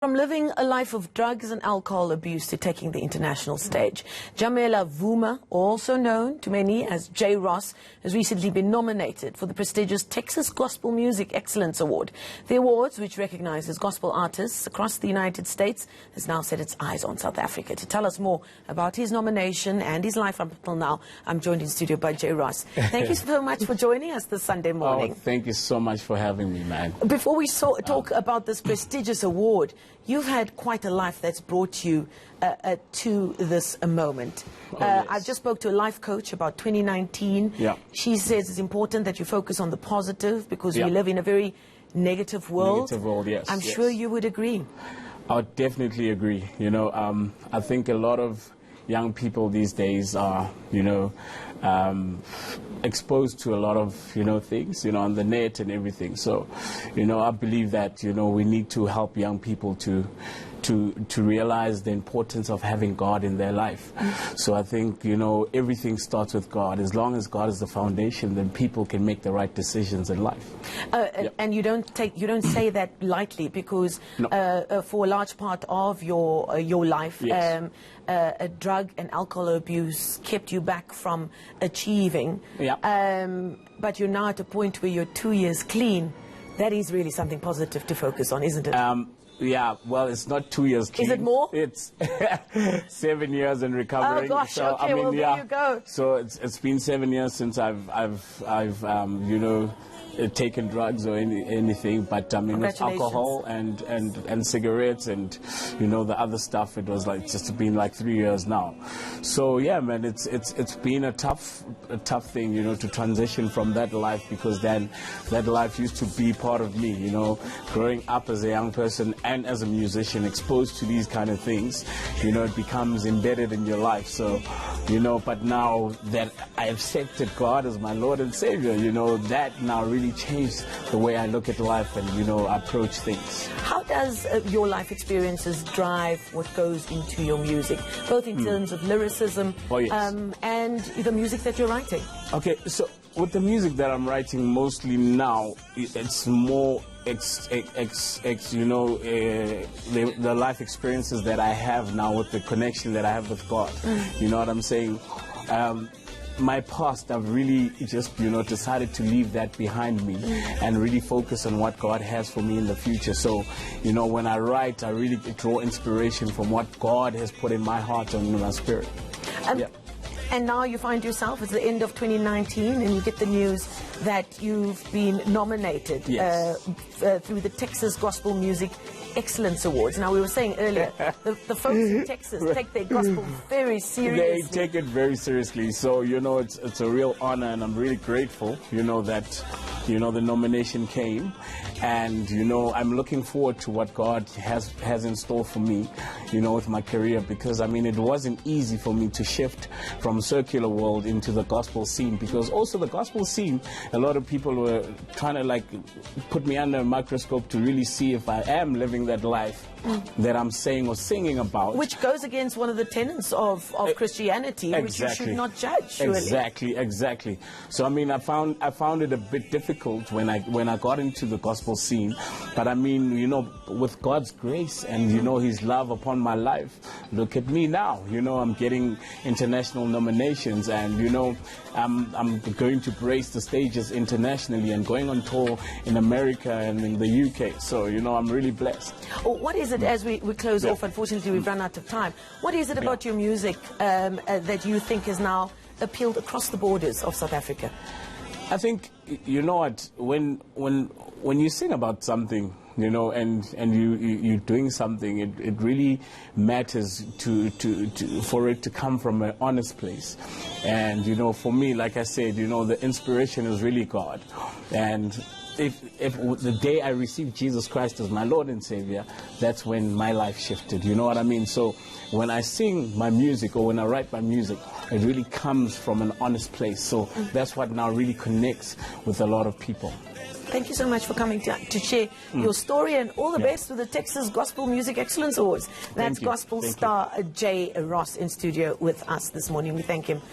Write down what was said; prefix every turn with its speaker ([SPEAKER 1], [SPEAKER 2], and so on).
[SPEAKER 1] From living a life of drugs and alcohol abuse to taking the international stage, Jamela Vuma, also known to many as JRoss, has recently been nominated for the prestigious Texas Gospel Music Excellence Award. The awards, which recognizes gospel artists across the United States, has now set its eyes on South Africa. To tell us more about his nomination and his life up until now, I'm joined in studio by JRoss. Thank you so much for joining us this Sunday morning.
[SPEAKER 2] Oh, thank you so much for having me, man.
[SPEAKER 1] Before we talk about this prestigious award, you've had quite a life that's brought you to this moment.
[SPEAKER 2] Yes.
[SPEAKER 1] I just spoke to a life coach about 2019.
[SPEAKER 2] Yeah.
[SPEAKER 1] She says it's important that you focus on the positive because
[SPEAKER 2] Yeah.
[SPEAKER 1] we live in a very negative world.
[SPEAKER 2] Negative world, yes.
[SPEAKER 1] I'm
[SPEAKER 2] yes.
[SPEAKER 1] sure you would agree.
[SPEAKER 2] I would definitely agree. You know, I think a lot of young people these days are, exposed to a lot of, things, on the net and everything. So, I believe that, we need to help young people to realize the importance of having God in their life. So I think, everything starts with God. As long as God is the foundation, then people can make the right decisions in life. Yep.
[SPEAKER 1] And you don't say that lightly because
[SPEAKER 2] No.
[SPEAKER 1] for a large part of your life,
[SPEAKER 2] Yes.
[SPEAKER 1] Drug and alcohol abuse kept you back from achieving.
[SPEAKER 2] Yeah.
[SPEAKER 1] But you're now at a point where you're 2 years clean. That is really something positive to focus on, isn't it?
[SPEAKER 2] Yeah, well, it's not 2 years clean.
[SPEAKER 1] Is it more?
[SPEAKER 2] It's 7 years in recovery.
[SPEAKER 1] Oh gosh,
[SPEAKER 2] so,
[SPEAKER 1] okay, well, there you go.
[SPEAKER 2] So it's been 7 years since I've taken drugs or anything, but I mean with alcohol and cigarettes and the other stuff, it was like just been like 3 years now. So yeah, man, it's been a tough thing, to transition from that life, because then that life used to be part of me, growing up as a young person and as a musician, exposed to these kind of things, it becomes embedded in your life. So, but now that I accepted God as my Lord and Savior, that now really changed the way I look at life and, approach things.
[SPEAKER 1] How does your life experiences drive what goes into your music, both in terms of lyricism and the music that you're writing?
[SPEAKER 2] Okay, so with the music that I'm writing mostly now, it's more the life experiences that I have now with the connection that I have with God. You know what I'm saying? My past, I've really just, decided to leave that behind me and really focus on what God has for me in the future. So, when I write, I really draw inspiration from what God has put in my heart and in my spirit. Yeah.
[SPEAKER 1] And now you find yourself, it's the end of 2019, and you get the news that you've been nominated through the Texas Gospel Music Excellence Awards. Now, we were saying earlier, the folks in Texas take their gospel very seriously.
[SPEAKER 2] They take it very seriously. So, it's a real honor, and I'm really grateful, that, the nomination came. And, I'm looking forward to what God has in store for me, with my career. Because, I mean, it wasn't easy for me to shift from secular world into the gospel scene. Because also the gospel scene, a lot of people were trying to, put me under a microscope to really see if I am living that life that I'm saying or singing about.
[SPEAKER 1] Which goes against one of the tenets of Christianity, which you should not judge, surely.
[SPEAKER 2] Exactly. So, I mean, I found it a bit difficult when I got into the gospel scene. But, I mean, with God's grace and, His love upon my life, look at me now. I'm getting international nominations and, I'm going to brace the stages internationally and going on tour in America and in the UK. So, I'm really blessed.
[SPEAKER 1] What is it, as we close off, unfortunately we've run out of time, what is it about your music that you think has now appealed across the borders of South Africa?
[SPEAKER 2] I think, when you sing about something, and you're doing something, it really matters for it to come from an honest place. And, for me, like I said, the inspiration is really God. And if the day I received Jesus Christ as my Lord and Savior, that's when my life shifted, you know what I mean? So when I sing my music or when I write my music, it really comes from an honest place. So that's what now really connects with a lot of people.
[SPEAKER 1] Thank you so much for coming to share your story, and all the best with the Texas Gospel Music Excellence Awards. That's gospel star JRoss in studio with us this morning. We thank him.